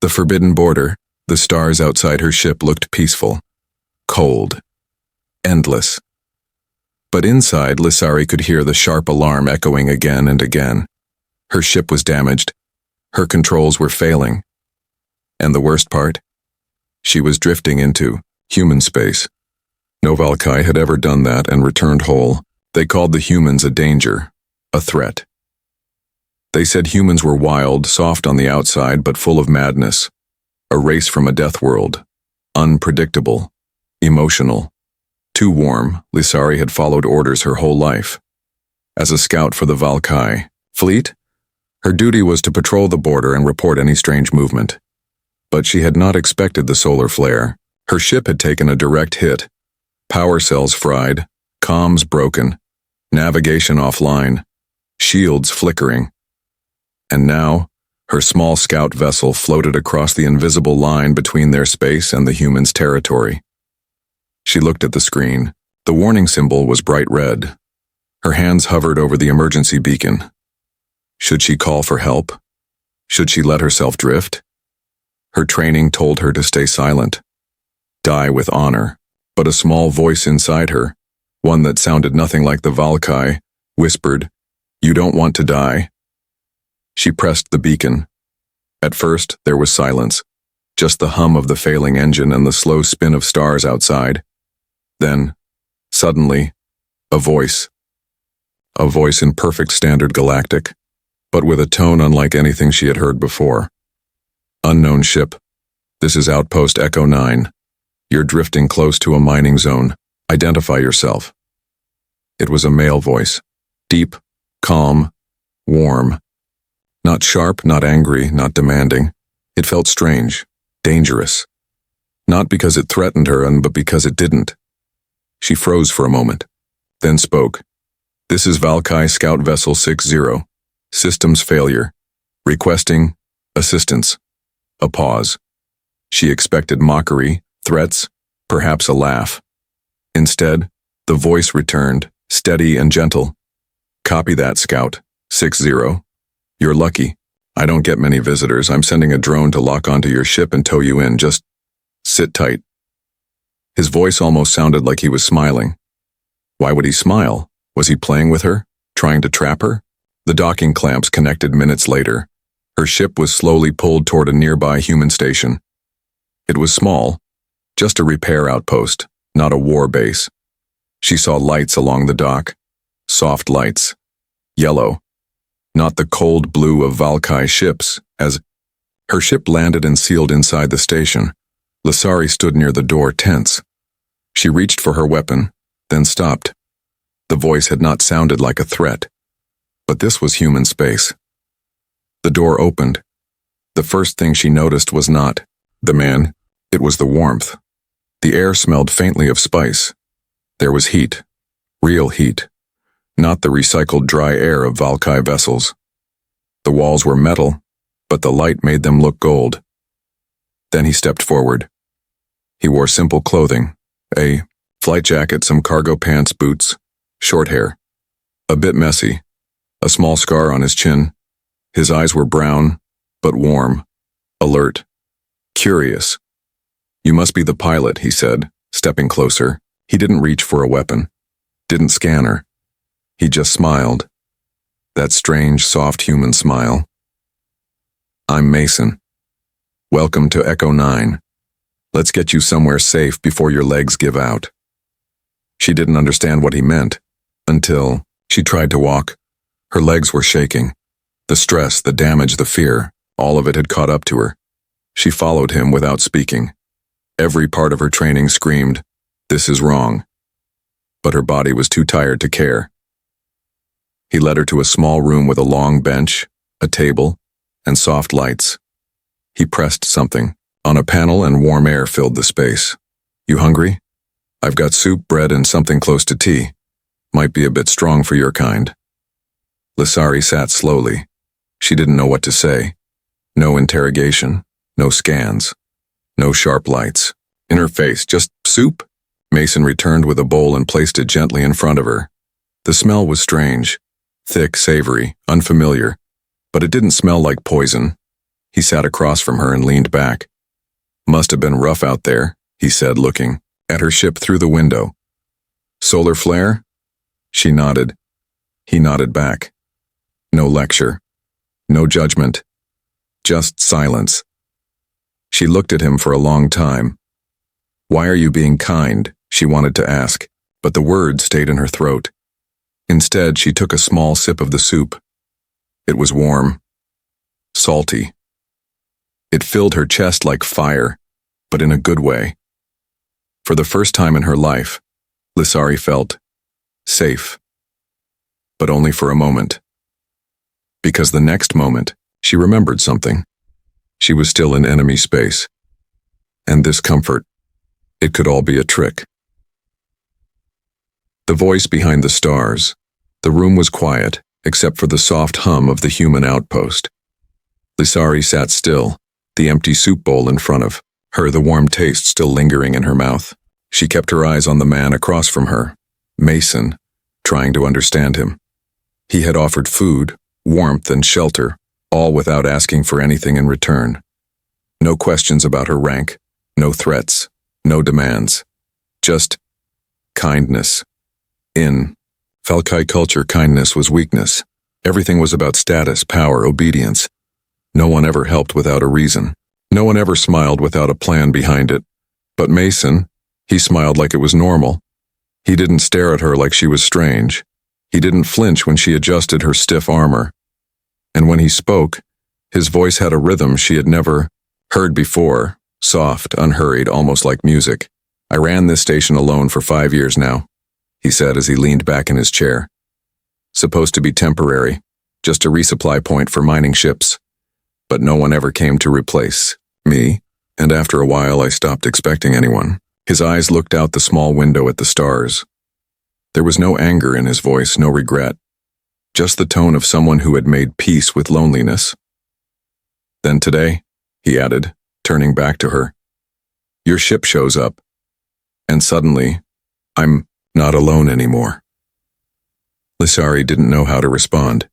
The forbidden border, the stars outside her ship looked peaceful, cold, endless. But inside, Lissari could hear the sharp alarm echoing again and again. Her ship was damaged. Her controls were failing. And the worst part? She was drifting into human space. No Valkai had ever done that and returned whole. They called the humans a danger, a threat. They said humans were wild, soft on the outside, but full of madness. A race from a death world. Unpredictable. Emotional. Too warm, Lissari had followed orders her whole life. As a scout for the Valkai fleet, her duty was to patrol the border and report any strange movement. But she had not expected the solar flare. Her ship had taken a direct hit. Power cells fried, comms broken, navigation offline, shields flickering. And now, her small scout vessel floated across the invisible line between their space and the humans' territory. She looked at the screen. The warning symbol was bright red. Her hands hovered over the emergency beacon. Should she call for help? Should she let herself drift? Her training told her to stay silent, die with honor, but a small voice inside her, one that sounded nothing like the Valkai, whispered, "You don't want to die." She pressed the beacon. At first, there was silence, just the hum of the failing engine and the slow spin of stars outside. Then, suddenly, a voice. A voice in perfect standard galactic, but with a tone unlike anything she had heard before. "Unknown ship. This is Outpost Echo 9. You're drifting close to a mining zone. Identify yourself." It was a male voice. Deep, calm, warm. Not sharp, not angry, not demanding. It felt strange, dangerous. Not because it threatened her, but because it didn't. She froze for a moment, then spoke. "This is Valkai Scout Vessel 60. Systems failure. Requesting assistance." A pause. She expected mockery, threats, perhaps a laugh. Instead, the voice returned, steady and gentle. "Copy that, Scout. 60. You're lucky. I don't get many visitors. I'm sending a drone to lock onto your ship and tow you in. Just sit tight." His voice almost sounded like he was smiling. Why would he smile? Was he playing with her? Trying to trap her? The docking clamps connected minutes later. Her ship was slowly pulled toward a nearby human station. It was small, just a repair outpost, not a war base. She saw lights along the dock. Soft lights. Yellow. Not the cold blue of Valkai ships. As her ship landed and sealed inside the station, Lissari stood near the door, tense. She reached for her weapon, then stopped. The voice had not sounded like a threat. But this was human space. The door opened. The first thing she noticed was not the man, it was the warmth. The air smelled faintly of spice. There was heat, real heat, not the recycled dry air of Valkai vessels. The walls were metal, but the light made them look gold. Then he stepped forward. He wore simple clothing, a flight jacket, some cargo pants, boots, short hair. A bit messy, a small scar on his chin. His eyes were brown, but warm, alert, curious. "You must be the pilot," he said, stepping closer. He didn't reach for a weapon, didn't scan her. He just smiled. That strange, soft human smile. "I'm Mason. Welcome to Echo 9. Let's get you somewhere safe before your legs give out." She didn't understand what he meant, until she tried to walk. Her legs were shaking. The stress, the damage, the fear, all of it had caught up to her. She followed him without speaking. Every part of her training screamed, "This is wrong." But her body was too tired to care. He led her to a small room with a long bench, a table, and soft lights. He pressed something on a panel and warm air filled the space. "You hungry? I've got soup, bread, and something close to tea. Might be a bit strong for your kind." Lissari sat slowly. She didn't know what to say. No interrogation, no scans, no sharp lights. In her face, just soup? Mason returned with a bowl and placed it gently in front of her. The smell was strange, thick, savory, unfamiliar, but it didn't smell like poison. He sat across from her and leaned back. Must have been rough out there, he said, looking at her ship through the window. Solar flare? She nodded. He nodded back. No lecture. No judgment. Just silence. She looked at him for a long time. Why are you being kind? She wanted to ask, but the words stayed in her throat. Instead, she took a small sip of the soup. It was warm. Salty. It filled her chest like fire, but in a good way. For the first time in her life, Lissari felt safe. But only for a moment. Because the next moment, she remembered something. She was still in enemy space. And this comfort, it could all be a trick. The voice behind the stars. The room was quiet, except for the soft hum of the human outpost. Lissari sat still, the empty soup bowl in front of her, the warm taste still lingering in her mouth. She kept her eyes on the man across from her, Mason, trying to understand him. He had offered food, warmth, and shelter, all without asking for anything in return. No questions about her rank, no threats, no demands. Just kindness. In Falkai culture, kindness was weakness. Everything was about status, power, obedience. No one ever helped without a reason. No one ever smiled without a plan behind it. But Mason, he smiled like it was normal. He didn't stare at her like she was strange. He didn't flinch when she adjusted her stiff armor. And when he spoke, his voice had a rhythm she had never heard before, soft, unhurried, almost like music. I ran this station alone for 5 years now, he said as he leaned back in his chair. Supposed to be temporary, just a resupply point for mining ships. But no one ever came to replace me, and after a while I stopped expecting anyone. His eyes looked out the small window at the stars. There was no anger in his voice, no regret. Just the tone of someone who had made peace with loneliness. Then today, he added, turning back to her, your ship shows up. And suddenly, I'm not alone anymore. Lissari didn't know how to respond.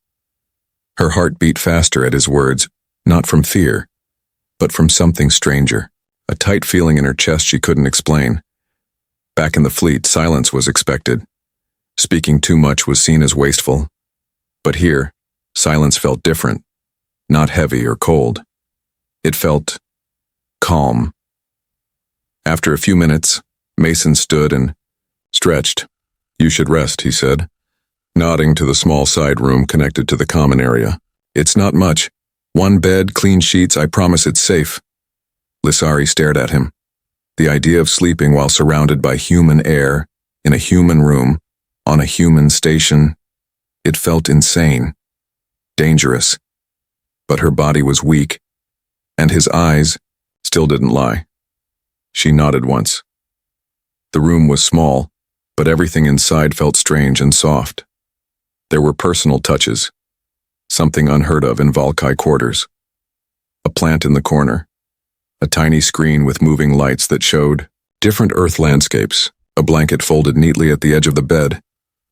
Her heart beat faster at his words, not from fear, but from something stranger, a tight feeling in her chest she couldn't explain. Back in the fleet, silence was expected. Speaking too much was seen as wasteful. But here, silence felt different, not heavy or cold. It felt calm. After a few minutes, Mason stood and stretched. You should rest, he said, nodding to the small side room connected to the common area. It's not much. 1 bed, clean sheets, I promise it's safe. Lissari stared at him. The idea of sleeping while surrounded by human air, in a human room, on a human station, it felt insane, dangerous. But her body was weak, and his eyes still didn't lie. She nodded once. The room was small, but everything inside felt strange and soft. There were personal touches, something unheard of in Valkai quarters. A plant in the corner, a tiny screen with moving lights that showed different Earth landscapes, a blanket folded neatly at the edge of the bed.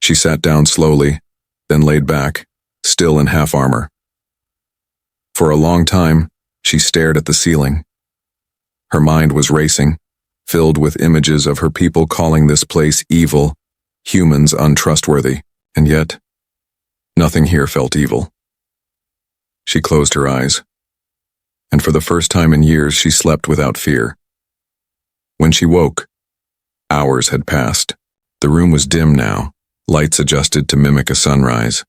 She sat down slowly, then laid back, still in half armor. For a long time, she stared at the ceiling. Her mind was racing, filled with images of her people calling this place evil, humans untrustworthy, and yet, nothing here felt evil. She closed her eyes, and for the first time in years she slept without fear. When she woke, hours had passed. The room was dim now, lights adjusted to mimic a sunrise.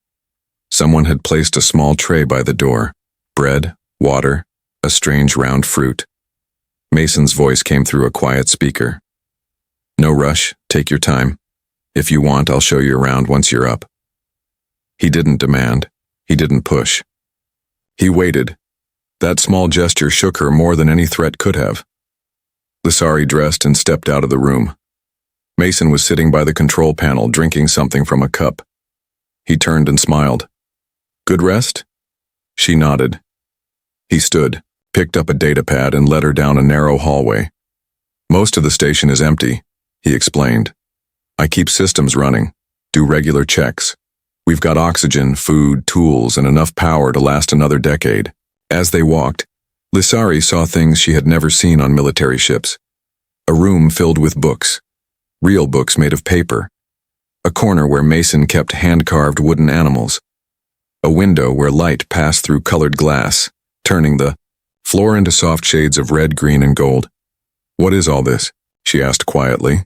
Someone had placed a small tray by the door, bread, water, a strange round fruit. Mason's voice came through a quiet speaker. No rush, take your time. If you want, I'll show you around once you're up. He didn't demand, he didn't push. He waited. That small gesture shook her more than any threat could have. Lissari dressed and stepped out of the room. Mason was sitting by the control panel, drinking something from a cup. He turned and smiled. Good rest? She nodded. He stood, picked up a data pad and led her down a narrow hallway. Most of the station is empty, he explained. I keep systems running, do regular checks. We've got oxygen, food, tools, and enough power to last another decade. As they walked, Lissari saw things she had never seen on military ships. A room filled with books, real books made of paper. A corner where Mason kept hand-carved wooden animals. A window where light passed through colored glass, turning the floor into soft shades of red, green, and gold. "What is all this?" she asked quietly.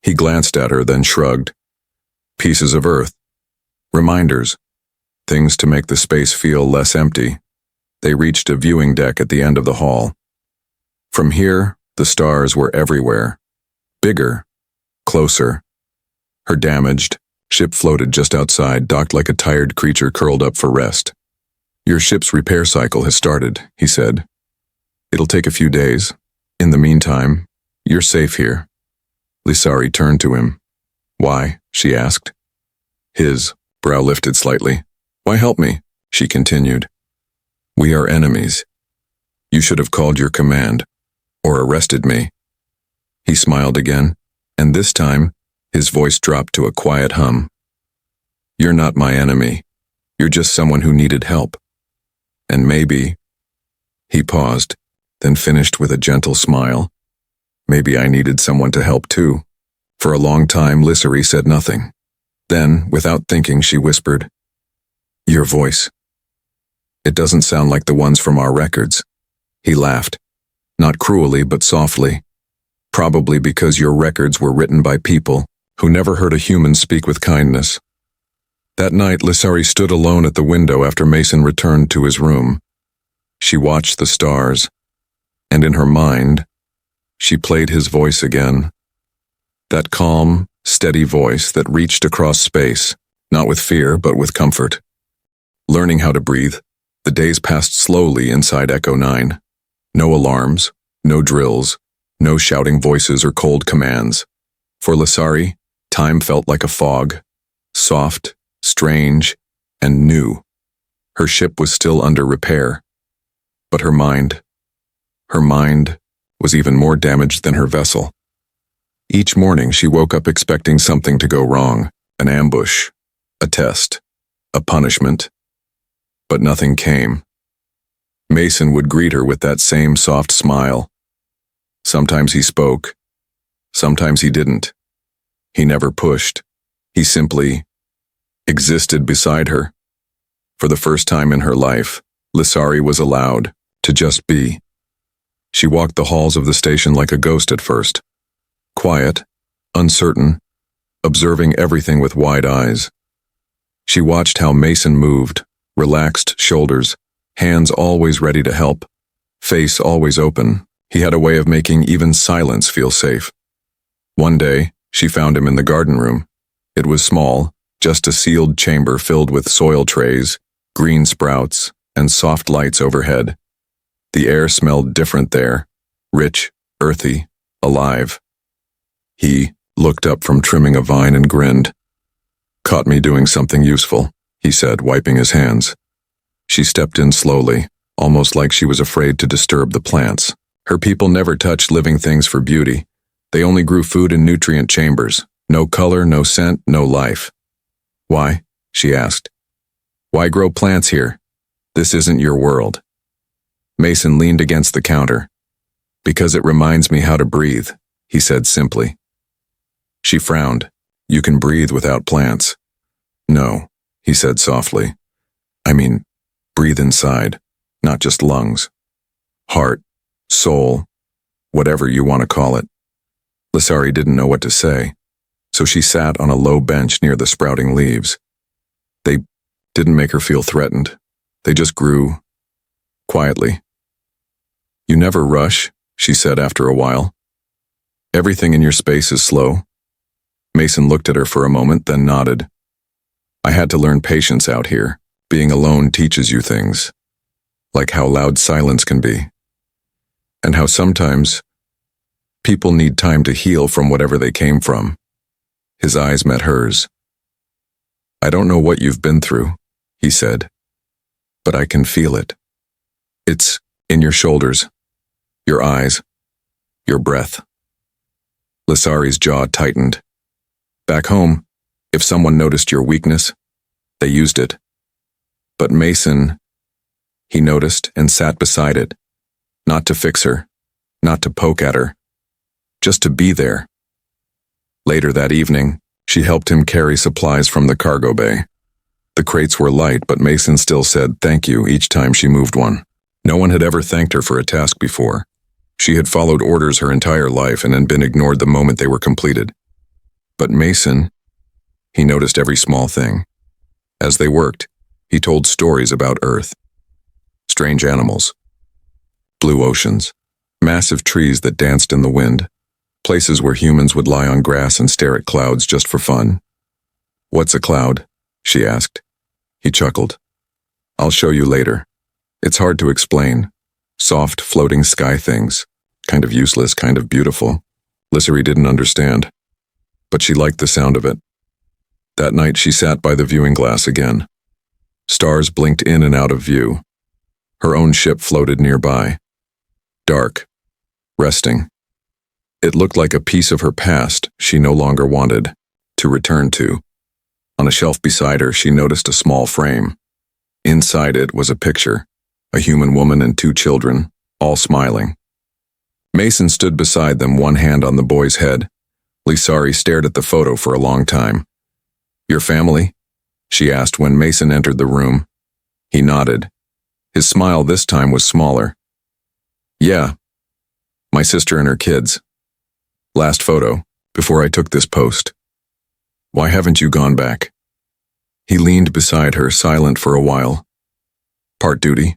He glanced at her, then shrugged. "Pieces of earth. Reminders. Things to make the space feel less empty." They reached a viewing deck at the end of the hall. From here, the stars were everywhere. Bigger. Closer. Her damaged ship floated just outside, docked like a tired creature curled up for rest. "Your ship's repair cycle has started," he said. "It'll take a few days. In the meantime, you're safe here." Lissari turned to him. "Why?" she asked. His brow lifted slightly. "Why help me?" she continued. "We are enemies. You should have called your command, or arrested me." He smiled again, and this time, his voice dropped to a quiet hum. "You're not my enemy. You're just someone who needed help. And maybe—" He paused, then finished with a gentle smile. "Maybe I needed someone to help too." For a long time, Lissari said nothing. Then, without thinking, she whispered, "Your voice. It doesn't sound like the ones from our records." He laughed, not cruelly but softly. "Probably because your records were written by people who never heard a human speak with kindness." That night, Lissari stood alone at the window after Mason returned to his room. She watched the stars, and in her mind, she played his voice again. That calm, steady voice that reached across space, not with fear but with comfort. Learning how to breathe, the days passed slowly inside Echo 9. No alarms, no drills, no shouting voices or cold commands. For Lissari, time felt like a fog, soft, strange, and new. Her ship was still under repair, but her mind was even more damaged than her vessel. Each morning she woke up expecting something to go wrong, an ambush, a test, a punishment, but nothing came. Mason would greet her with that same soft smile. Sometimes he spoke, sometimes he didn't. He never pushed. He simply existed beside her. For the first time in her life, Lissari was allowed to just be. She walked the halls of the station like a ghost at first. Quiet, uncertain, observing everything with wide eyes. She watched how Mason moved, relaxed shoulders, hands always ready to help, face always open. He had a way of making even silence feel safe. One day, she found him in the garden room. It was small, just a sealed chamber filled with soil trays, green sprouts, and soft lights overhead. The air smelled different there, rich, earthy, alive. He looked up from trimming a vine and grinned. "Caught me doing something useful," he said, wiping his hands. She stepped in slowly, almost like she was afraid to disturb the plants. Her people never touched living things for beauty. They only grew food in nutrient chambers. No color, no scent, no life. "Why?" she asked. "Why grow plants here? This isn't your world." Mason leaned against the counter. "Because it reminds me how to breathe," he said simply. She frowned. "You can breathe without plants." "No," he said softly. "I mean, breathe inside, not just lungs. Heart, soul, whatever you want to call it." Lissari didn't know what to say, so she sat on a low bench near the sprouting leaves. They didn't make her feel threatened. They just grew, quietly. "You never rush," she said after a while. "Everything in your space is slow." Mason looked at her for a moment, then nodded. "I had to learn patience out here. Being alone teaches you things, like how loud silence can be, and how sometimes people need time to heal from whatever they came from." His eyes met hers. "I don't know what you've been through," he said, "but I can feel it. It's in your shoulders, your eyes, your breath." Lissari's jaw tightened. Back home, if someone noticed your weakness, they used it. But Mason, he noticed and sat beside it, Not to fix her, not to poke at her, just to be there. Later that evening, she helped him carry supplies from the cargo bay. The crates were light, but Mason still said thank you each time she moved one. No one had ever thanked her for a task before. She had followed orders her entire life and had been ignored the moment they were completed. But Mason, he noticed every small thing. As they worked, he told stories about Earth. Strange animals, blue oceans, massive trees that danced in the wind, places where humans would lie on grass and stare at clouds just for fun. "What's a cloud?" she asked. He chuckled. "I'll show you later. It's hard to explain. Soft, floating sky things. Kind of useless, kind of beautiful." Lissari didn't understand, but she liked the sound of it. That night she sat by the viewing glass again. Stars blinked in and out of view. Her own ship floated nearby. Dark. Resting. It looked like a piece of her past she no longer wanted to return to. On a shelf beside her, she noticed a small frame. Inside it was a picture, a human woman and 2 children, all smiling. Mason stood beside them, one hand on the boy's head. Lissari stared at the photo for a long time. "Your family?" she asked when Mason entered the room. He nodded. His smile this time was smaller. "Yeah, my sister and her kids. Last photo, before I took this post. Why haven't you gone back?" He leaned beside her, silent for a while. "Part duty,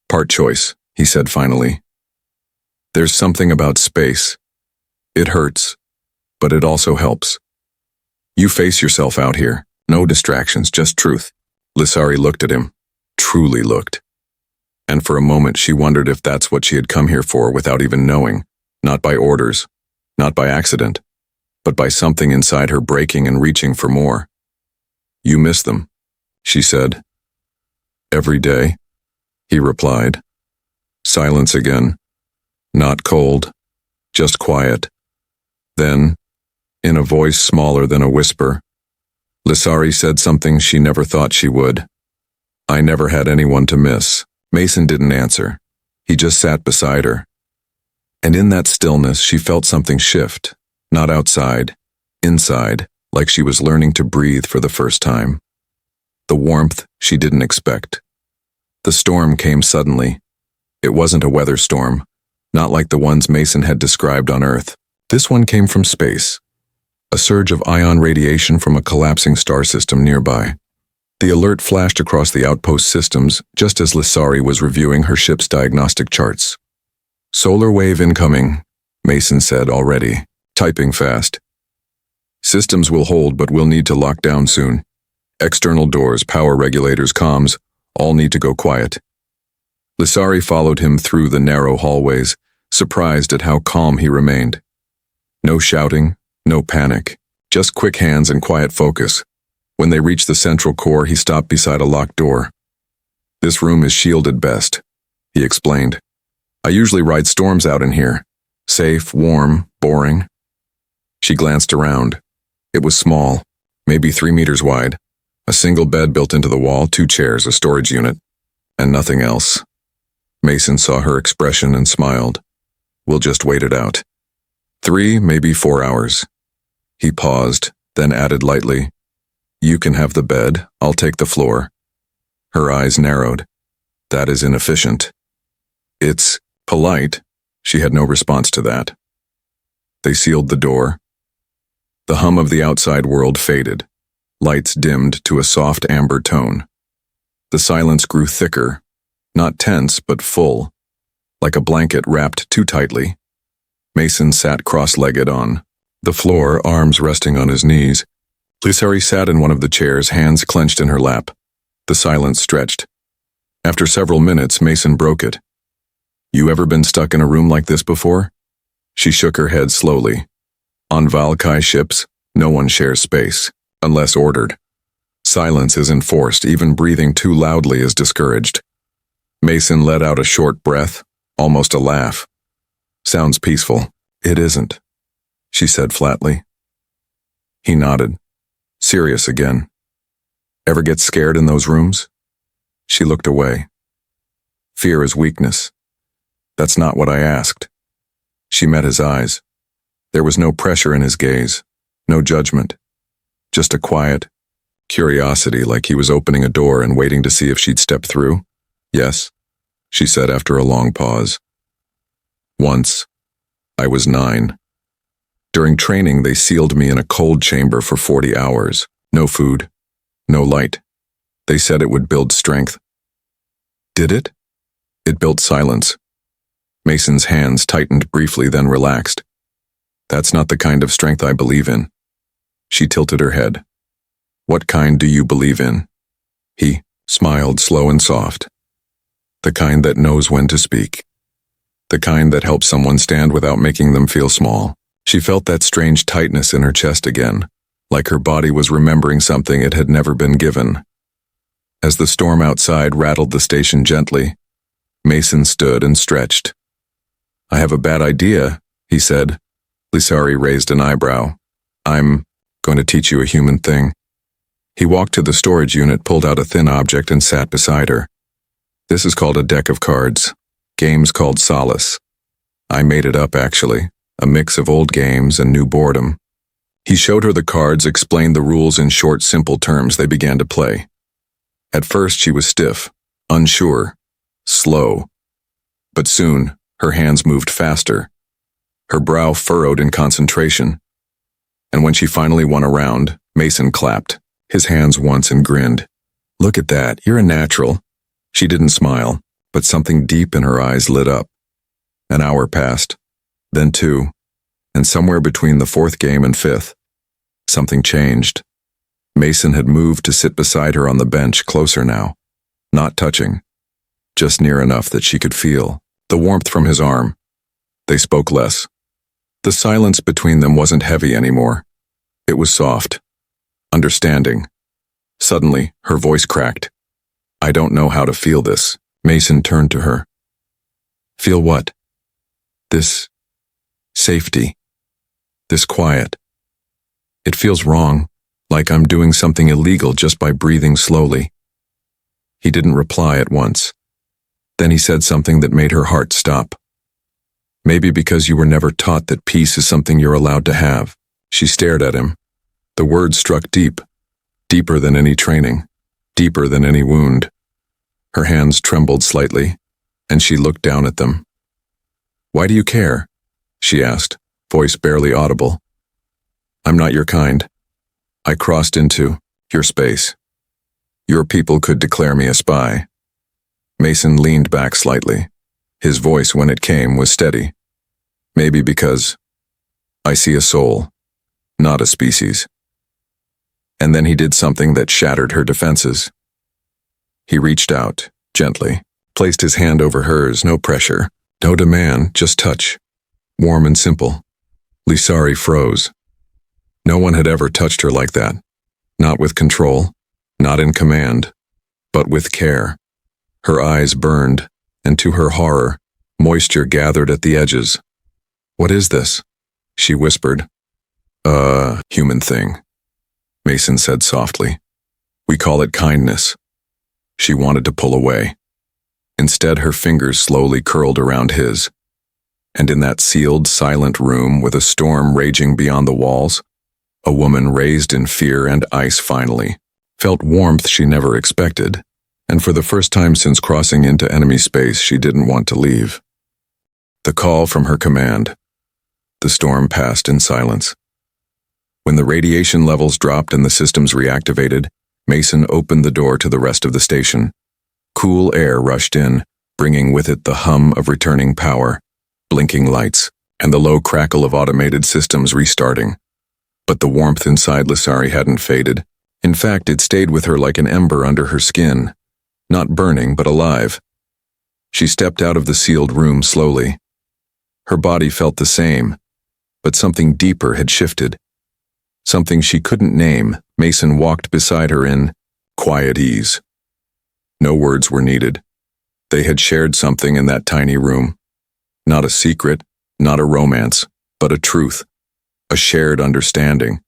part choice," he said finally. "There's something about space. It hurts, but it also helps. You face yourself out here, no distractions, just truth." Lissari looked at him, truly looked. And for a moment she wondered if that's what she had come here for without even knowing, not by orders, not by accident, but by something inside her breaking and reaching for more. "You miss them," she said. "Every day," he replied. Silence again. Not cold, just quiet. Then, in a voice smaller than a whisper, Lissari said something she never thought she would. "I never had anyone to miss." Mason didn't answer. He just sat beside her. And in that stillness she felt something shift, not outside, inside, like she was learning to breathe for the first time. The warmth she didn't expect. The storm came suddenly. It wasn't a weather storm, not like the ones Mason had described on Earth. This one came from space. A surge of ion radiation from a collapsing star system nearby. The alert flashed across the outpost systems just as Lissari was reviewing her ship's diagnostic charts. "Solar wave incoming," Mason said already, typing fast. "Systems will hold, but we'll need to lock down soon. External doors, power regulators, comms, all need to go quiet." Lissari followed him through the narrow hallways, surprised at how calm he remained. No shouting, no panic, just quick hands and quiet focus. When they reached the central core, he stopped beside a locked door. "This room is shielded best," he explained. "I usually ride storms out in here. Safe, warm, boring." She glanced around. It was small, maybe 3 meters wide. A single bed built into the wall, 2 chairs, a storage unit, and nothing else. Mason saw her expression and smiled. "We'll just wait it out. 3, maybe 4 hours. He paused, then added lightly, "You can have the bed, I'll take the floor." Her eyes narrowed. "That is inefficient." "It's polite." She had no response to that. They sealed the door. The hum of the outside world faded. Lights dimmed to a soft amber tone. The silence grew thicker, not tense but full, like a blanket wrapped too tightly. Mason sat cross-legged on the floor, arms resting on his knees. Lissari sat in one of the chairs, hands clenched in her lap. The silence stretched. After several minutes, Mason broke it. "You ever been stuck in a room like this before?" She shook her head slowly. "On Valkai ships, no one shares space, unless ordered. Silence is enforced, even breathing too loudly is discouraged." Mason let out a short breath, almost a laugh. "Sounds peaceful." "It isn't," she said flatly. He nodded. Serious again. "Ever get scared in those rooms?" She looked away. "Fear is weakness. That's not what I asked. She met his eyes. There was no pressure in his gaze, no judgment, just a quiet curiosity, like he was opening a door and waiting to see if she'd step through. Yes, she said after a long pause. Once, I was 9. During training, they sealed me in a cold chamber for 40 hours. No food, no light. They said it would build strength. Did it? It built silence. Mason's hands tightened briefly, then relaxed. That's not the kind of strength I believe in. She tilted her head. What kind do you believe in? He smiled, slow and soft. The kind that knows when to speak. The kind that helps someone stand without making them feel small. She felt that strange tightness in her chest again, like her body was remembering something it had never been given. As the storm outside rattled the station gently, Mason stood and stretched. I have a bad idea, he said. Lisari raised an eyebrow. I'm going to teach you a human thing. He walked to the storage unit, pulled out a thin object, and sat beside her. This is called a deck of cards. Games called Solace. I made it up, actually. A mix of old games and new boredom. He showed her the cards, explained the rules in short, simple terms. They began to play. At first she was stiff, unsure, slow. But soon, her hands moved faster. Her brow furrowed in concentration. And when she finally won a round, Mason clapped, his hands once, and grinned. Look at that, you're a natural. She didn't smile, but something deep in her eyes lit up. An hour passed, then 2, and somewhere between the 4th game and 5th, something changed. Mason had moved to sit beside her on the bench, closer now, not touching, just near enough that she could feel the warmth from his arm. They spoke less. The silence between them wasn't heavy anymore. It was soft, understanding. Suddenly, her voice cracked. I don't know how to feel this. Mason turned to her. Feel what? This safety. This quiet. It feels wrong, like I'm doing something illegal just by breathing slowly. He didn't reply at once. Then he said something that made her heart stop. Maybe because you were never taught that peace is something you're allowed to have. She stared at him. The words struck deep, deeper than any training, deeper than any wound. Her hands trembled slightly, and she looked down at them. Why do you care? She asked, voice barely audible. I'm not your kind. I crossed into your space. Your people could declare me a spy. Mason leaned back slightly. His voice, when it came, was steady. Maybe because I see a soul, not a species. And then he did something that shattered her defenses. He reached out, gently, placed his hand over hers, no pressure, no demand, just touch. Warm and simple. Lisari froze. No one had ever touched her like that. Not with control, not in command, but with care. Her eyes burned, and to her horror, moisture gathered at the edges. What is this? She whispered. Human thing, Mason said softly. We call it kindness. She wanted to pull away. Instead, her fingers slowly curled around his. And in that sealed, silent room with a storm raging beyond the walls, a woman raised in fear and ice finally felt warmth she never expected, and for the first time since crossing into enemy space, she didn't want to leave. The call from her command. The storm passed in silence. When the radiation levels dropped and the systems reactivated, Mason opened the door to the rest of the station. Cool air rushed in, bringing with it the hum of returning power, blinking lights, and the low crackle of automated systems restarting. But the warmth inside Lisari hadn't faded. In fact, it stayed with her like an ember under her skin, not burning but alive. She stepped out of the sealed room slowly. Her body felt the same, but something deeper had shifted. Something she couldn't name. Mason walked beside her in quiet ease. No words were needed. They had shared something in that tiny room. Not a secret, not a romance, but a truth. A shared understanding.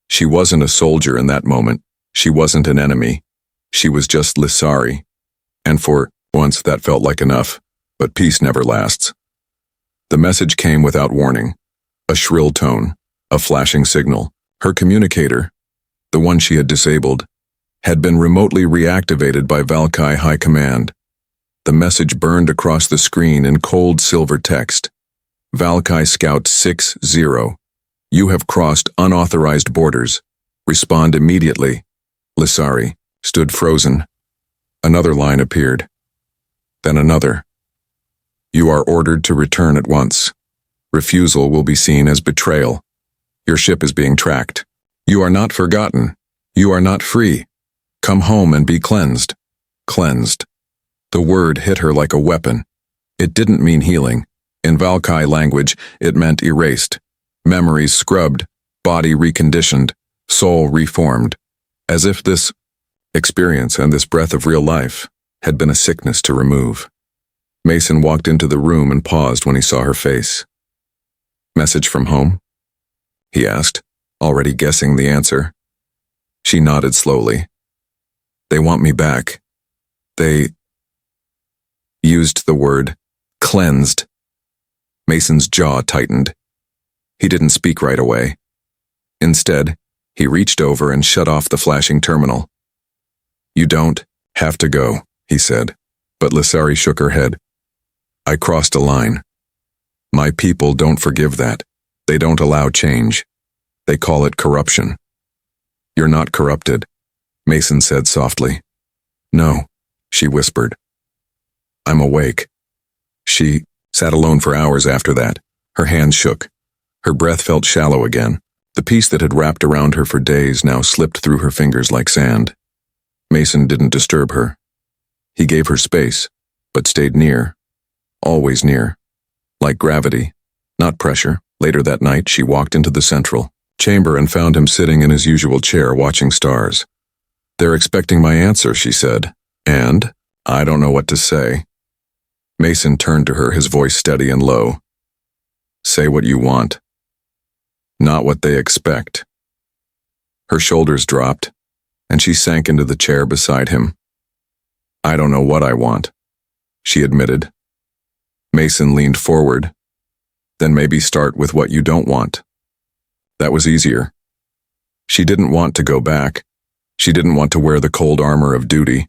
She wasn't a soldier in that moment. She wasn't an enemy. She was just Lisari. And for once that felt like enough. but peace never lasts. The message came without warning. A shrill tone, a flashing signal. Her communicator, the one she had disabled, had been remotely reactivated by Valkai High Command. The message burned across the screen in cold silver text. Valkai Scout 6-0. You have crossed unauthorized borders. Respond immediately. Lissari stood frozen. Another line appeared. Then another. You are ordered to return at once. Refusal will be seen as betrayal. Your ship is being tracked. You are not forgotten. You are not free. Come home and be cleansed. Cleansed. The word hit her like a weapon. It didn't mean healing. In Valkai language, it meant erased. Memories scrubbed, body reconditioned, soul reformed. As if this experience and this breath of real life had been a sickness to remove. Mason walked into the room and paused when he saw her face. Message from home? He asked, already guessing the answer. She nodded slowly. They want me back. They used the word cleansed. Mason's jaw tightened. He didn't speak right away. Instead, he reached over and shut off the flashing terminal. You don't have to go, he said, but Lissari shook her head. I crossed a line. My people don't forgive that. They don't allow change. They call it corruption. You're not corrupted, Mason said softly. No, she whispered. I'm awake. She sat alone for hours after that. Her hands shook. Her breath felt shallow again. The peace that had wrapped around her for days now slipped through her fingers like sand. Mason didn't disturb her. He gave her space, but stayed near. Always near. Like gravity, not pressure. Later that night, she walked into the central chamber and found him sitting in his usual chair watching stars. They're expecting my answer, she said, and I don't know what to say. Mason turned to her, his voice steady and low. Say what you want. Not what they expect. Her shoulders dropped, and she sank into the chair beside him. I don't know what I want, she admitted. Mason leaned forward. Then maybe start with what you don't want. That was easier. She didn't want to go back. She didn't want to wear the cold armor of duty.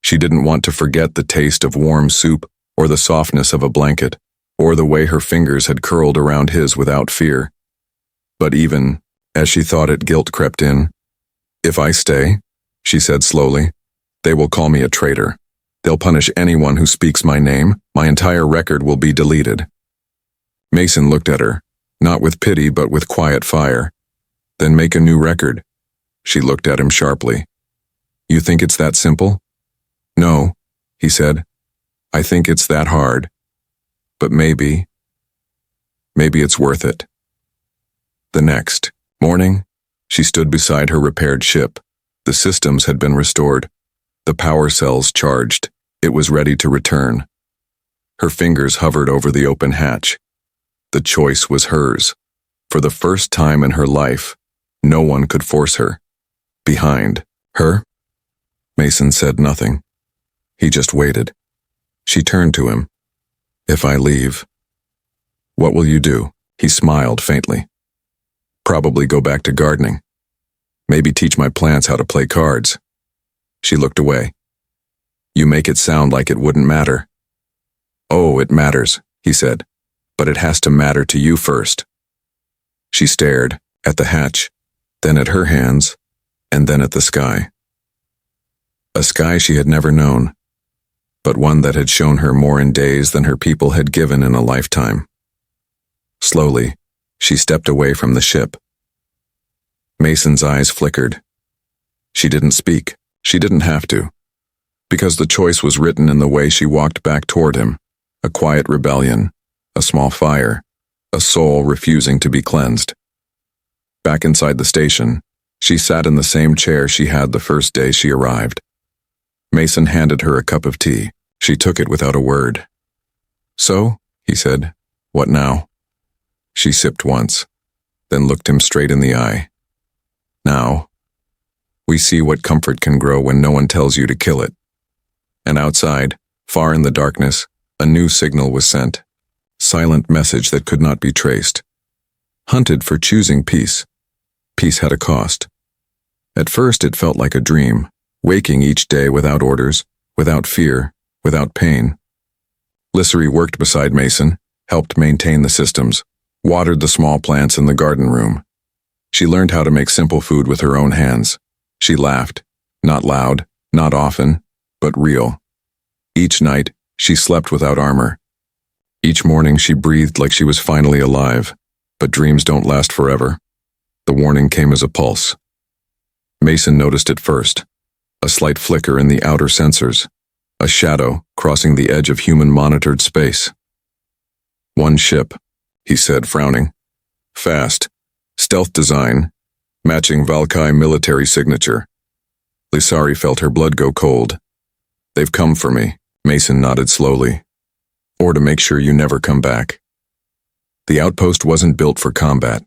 She didn't want to forget the taste of warm soup or the softness of a blanket, or the way her fingers had curled around his without fear. But even as she thought it, guilt crept in. If I stay, she said slowly, they will call me a traitor. They'll punish anyone who speaks my name. My entire record will be deleted. Mason looked at her, not with pity but with quiet fire. Then make a new record. She looked at him sharply. You think it's that simple? No, he said. I think it's that hard. But maybe it's worth it. The next morning, she stood beside her repaired ship. The systems had been restored. The power cells charged. It was ready to return. Her fingers hovered over the open hatch. The choice was hers. For the first time in her life, no one could force her. Behind her, Mason said nothing. He just waited. She turned to him. If I leave, what will you do? He smiled faintly. Probably go back to gardening. Maybe teach my plants how to play cards. She looked away. You make it sound like it wouldn't matter. Oh, it matters, he said, but it has to matter to you first. She stared at the hatch, then at her hands, and then at the sky. A sky she had never known, but one that had shown her more in days than her people had given in a lifetime. Slowly, she stepped away from the ship. Mason's eyes flickered. She didn't speak. She didn't have to, because the choice was written in the way she walked back toward him, a quiet rebellion, a small fire, a soul refusing to be cleansed. Back inside the station, she sat in the same chair she had the first day she arrived. Mason handed her a cup of tea. She took it without a word. So, he said, what now? She sipped once, then looked him straight in the eye. Now, we see what comfort can grow when no one tells you to kill it. And outside, far in the darkness, A new signal was sent. Silent message that could not be traced. Hunted for choosing peace. Peace had a cost. At first it felt like a dream, waking each day without orders, without fear, without pain. Lissery worked beside Mason, helped maintain the systems, watered the small plants in the garden room. She learned how to make simple food with her own hands. She laughed, not loud, not often, but real. Each night, she slept without armor. Each morning she breathed like she was finally alive, but dreams don't last forever. The warning came as a pulse. Mason noticed it first, a slight flicker in the outer sensors, a shadow crossing the edge of human-monitored space. One ship, he said, frowning. Fast, stealth design, matching Valkai military signature. Lisari felt her blood go cold. They've come for me, Mason nodded slowly. Or to make sure you never come back. The outpost wasn't built for combat.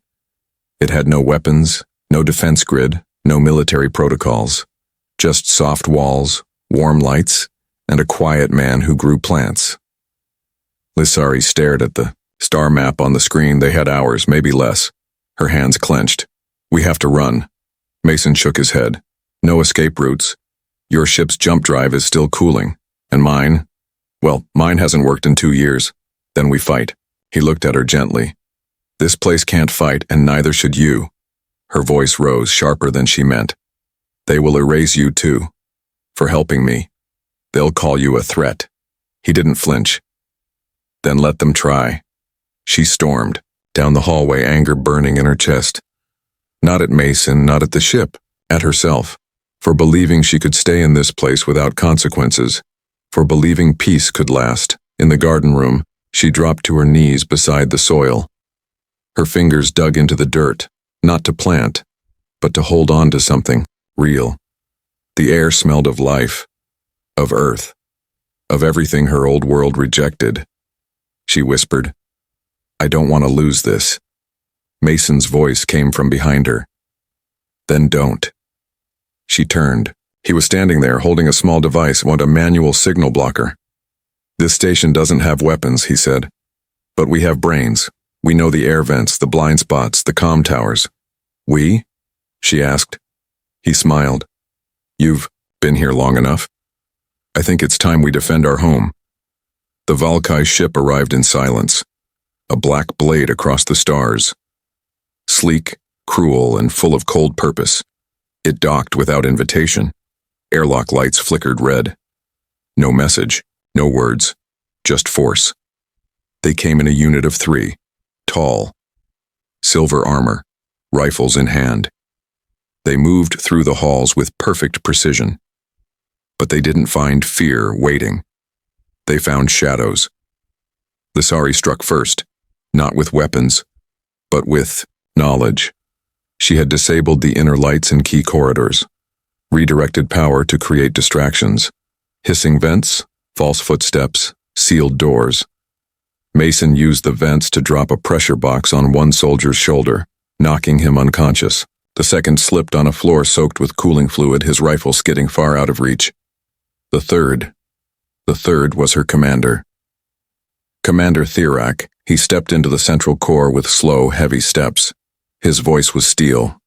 It had no weapons, no defense grid, no military protocols. Just soft walls, warm lights, and a quiet man who grew plants. Lisari stared at the star map on the screen. They had hours, maybe less. Her hands clenched. We have to run. Mason shook his head. No escape routes. Your ship's jump drive is still cooling. And mine? Well, mine hasn't worked in 2 years. Then we fight. He looked at her gently. This place can't fight, and neither should you. Her voice rose, sharper than she meant. They will erase you too. For helping me. They'll call you a threat. He didn't flinch. Then let them try. She stormed, down the hallway, anger burning in her chest. Not at Mason, not at the ship, at herself. For believing she could stay in this place without consequences. For believing peace could last. In the garden room, she dropped to her knees beside the soil. Her fingers dug into the dirt, not to plant, but to hold on to something real. The air smelled of life, of earth, of everything her old world rejected. She whispered, I don't want to lose this. Mason's voice came from behind her. Then don't. She turned. He was standing there holding a small device, a manual signal blocker. This station doesn't have weapons, he said. But we have brains. We know the air vents, the blind spots, the comm towers. We? She asked. He smiled. You've been here long enough. I think it's time we defend our home. The Valkai ship arrived in silence, a black blade across the stars. Sleek, cruel, and full of cold purpose. It docked without invitation. Airlock lights flickered red. No message, no words, just force. They came in a unit of 3, tall, silver armor, rifles in hand. They moved through the halls with perfect precision. But they didn't find fear waiting. They found shadows. Lisari struck first, not with weapons, but with knowledge. She had disabled the inner lights in key corridors, redirected power to create distractions, hissing vents, false footsteps, sealed doors. Mason used the vents to drop a pressure box on one soldier's shoulder, knocking him unconscious. The second slipped on a floor soaked with cooling fluid, his rifle skidding far out of reach. The third was her commander. Commander Thirak. He stepped into the central core with slow, heavy steps. His voice was steel.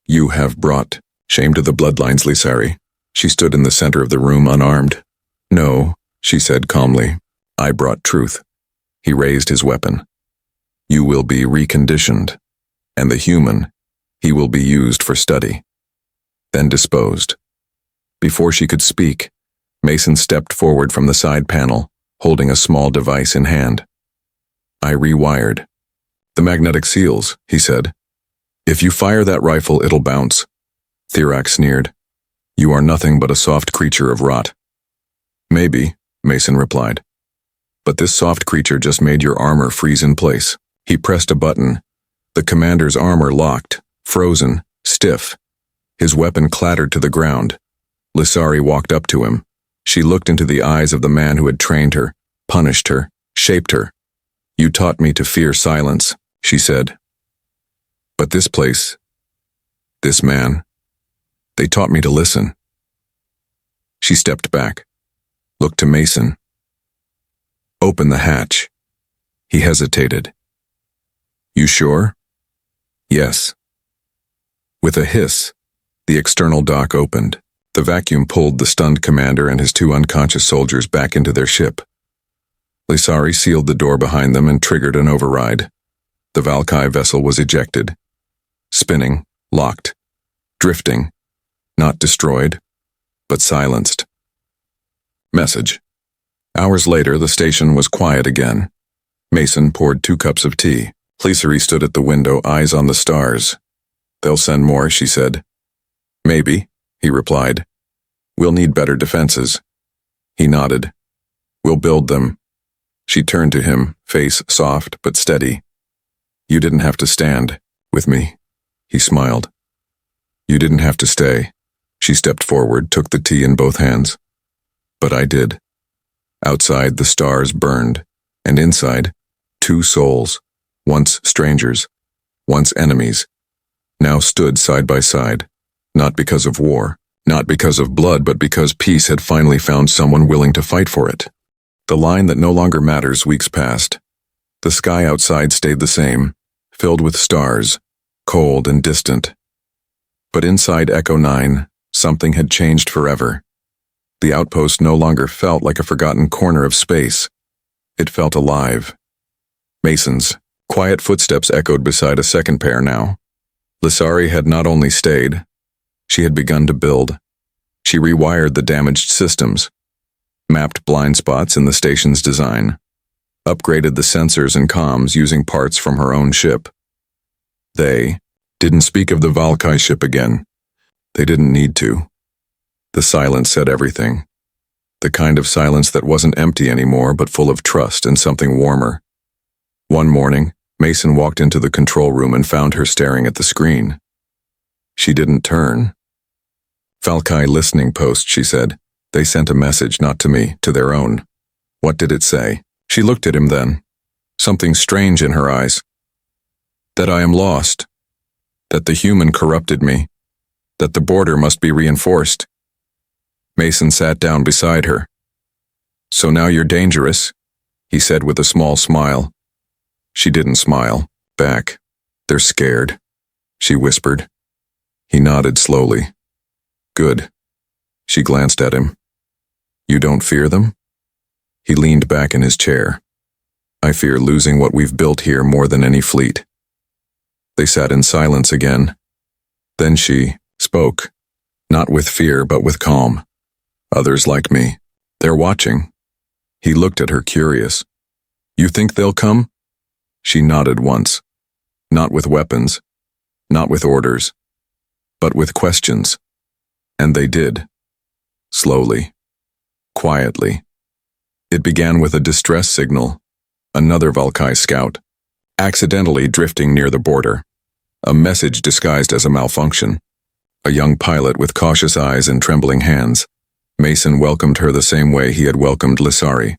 You have brought shame to the bloodlines, Lisari. She stood in the center of the room, unarmed. No, she said calmly. I brought truth. He raised his weapon. You will be reconditioned. And the human, he will be used for study. Then disposed. Before she could speak, Mason stepped forward from the side panel, holding a small device in hand. I rewired. The magnetic seals, he said. If you fire that rifle, it'll bounce. Thirak sneered. You are nothing but a soft creature of rot. Maybe, Mason replied. But this soft creature just made your armor freeze in place. He pressed a button. The commander's armor locked, frozen, stiff. His weapon clattered to the ground. Lisari walked up to him. She looked into the eyes of the man who had trained her, punished her, shaped her. You taught me to fear silence, she said. But this place, this man, they taught me to listen. She stepped back, looked to Mason. Open the hatch. He hesitated. You sure? Yes. With a hiss, the external dock opened. The vacuum pulled the stunned commander and his two unconscious soldiers back into their ship. Lissari sealed the door behind them and triggered an override. The Valkai vessel was ejected. Spinning, locked, drifting, not destroyed, but silenced. Message. Hours later, the station was quiet again. Mason poured 2 cups of tea. Lissari stood at the window, eyes on the stars. They'll send more, she said. Maybe, he replied. We'll need better defenses. He nodded. We'll build them. She turned to him, face soft but steady. You didn't have to stand with me. He smiled. You didn't have to stay. She stepped forward, took the tea in both hands. But I did. Outside, the stars burned, and inside, 2 souls, once strangers, once enemies, now stood side by side, not because of war, not because of blood, but because peace had finally found someone willing to fight for it. The line that no longer matters weeks passed. The sky outside stayed the same, filled with stars, cold and distant. But inside Echo 9, something had changed forever. The outpost no longer felt like a forgotten corner of space. It felt alive. Mason's quiet footsteps echoed beside a second pair now. Lissari had not only stayed, she had begun to build. She rewired the damaged systems, mapped blind spots in the station's design, upgraded the sensors and comms using parts from her own ship. They didn't speak of the Valkai ship again. They didn't need to. The silence said everything. The kind of silence that wasn't empty anymore, but full of trust and something warmer. One morning, Mason walked into the control room and found her staring at the screen. She didn't turn. Valkai listening post, she said. They sent a message, not to me, to their own. What did it say? She looked at him then. Something strange in her eyes. That I am lost. That the human corrupted me. That the border must be reinforced. Mason sat down beside her. So now you're dangerous, he said with a small smile. She didn't smile back. They're scared, she whispered. He nodded slowly. Good. She glanced at him. You don't fear them? He leaned back in his chair. I fear losing what we've built here more than any fleet. They sat in silence again. Then she spoke, not with fear but with calm. Others like me. They're watching. He looked at her curious. You think they'll come? She nodded once. Not with weapons, not with orders, but with questions. And they did. Slowly. Quietly. It began with a distress signal. Another Valkai scout. Accidentally drifting near the border. A message disguised as a malfunction. A young pilot with cautious eyes and trembling hands. Mason welcomed her the same way he had welcomed Lissari.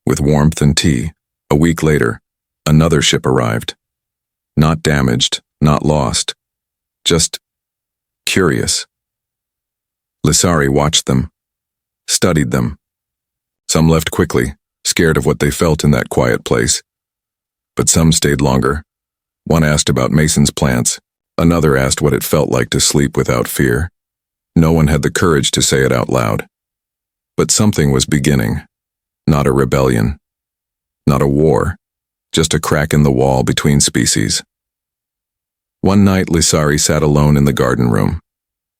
With warmth and tea. A week later, another ship arrived. Not damaged, not lost. Just curious. Lissari watched them. Studied them. Some left quickly, scared of what they felt in that quiet place. But some stayed longer. One asked about Mason's plants. Another asked what it felt like to sleep without fear. No one had the courage to say it out loud. But something was beginning. Not a rebellion. Not a war. Just a crack in the wall between species. One night, Lissari sat alone in the garden room.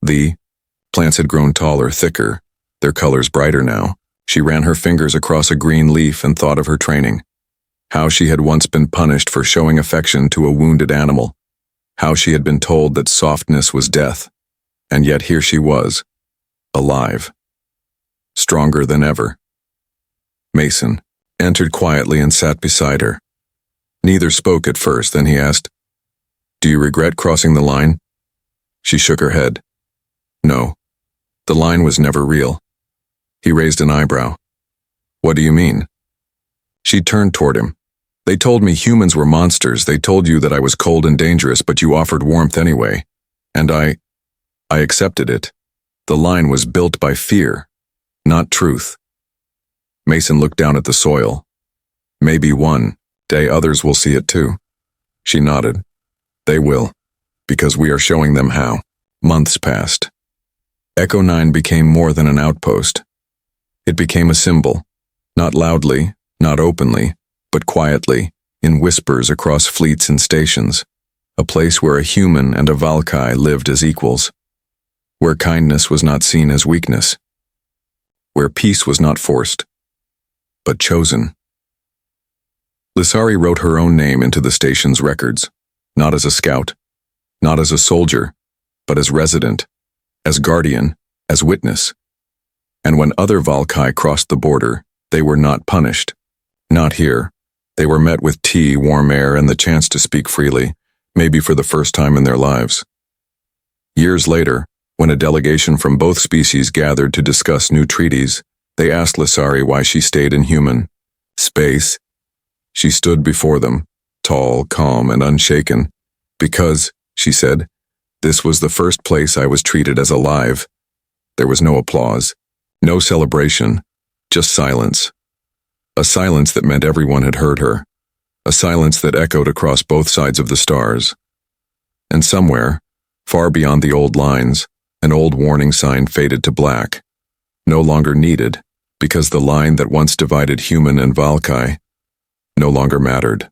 The plants had grown taller, thicker, their colors brighter now. She ran her fingers across a green leaf and thought of her training. How she had once been punished for showing affection to a wounded animal. How she had been told that softness was death. And yet here she was, alive. Stronger than ever. Mason entered quietly and sat beside her. Neither spoke at first, then he asked, Do you regret crossing the line? She shook her head. No. The line was never real. He raised an eyebrow. What do you mean? She turned toward him. They told me humans were monsters. They told you that I was cold and dangerous, but you offered warmth anyway. And I accepted it. The line was built by fear, not truth. Mason looked down at the soil. Maybe one day others will see it too. She nodded. They will, because we are showing them how. Months passed. Echo 9 became more than an outpost. It became a symbol, not loudly, not openly, but quietly, in whispers across fleets and stations, a place where a human and a Valkai lived as equals, where kindness was not seen as weakness, where peace was not forced, but chosen. Lissari wrote her own name into the station's records, not as a scout, not as a soldier, but as resident, as guardian, as witness. And when other Valkai crossed the border, they were not punished. Not here. They were met with tea, warm air, and the chance to speak freely, maybe for the first time in their lives. Years later, when a delegation from both species gathered to discuss new treaties, they asked Lissari why she stayed in human space. She stood before them, tall, calm, and unshaken, because, she said, this was the first place I was treated as alive. There was no applause, no celebration, just silence. A silence that meant everyone had heard her, a silence that echoed across both sides of the stars. And somewhere, far beyond the old lines, an old warning sign faded to black, no longer needed, because the line that once divided human and Valkai no longer mattered.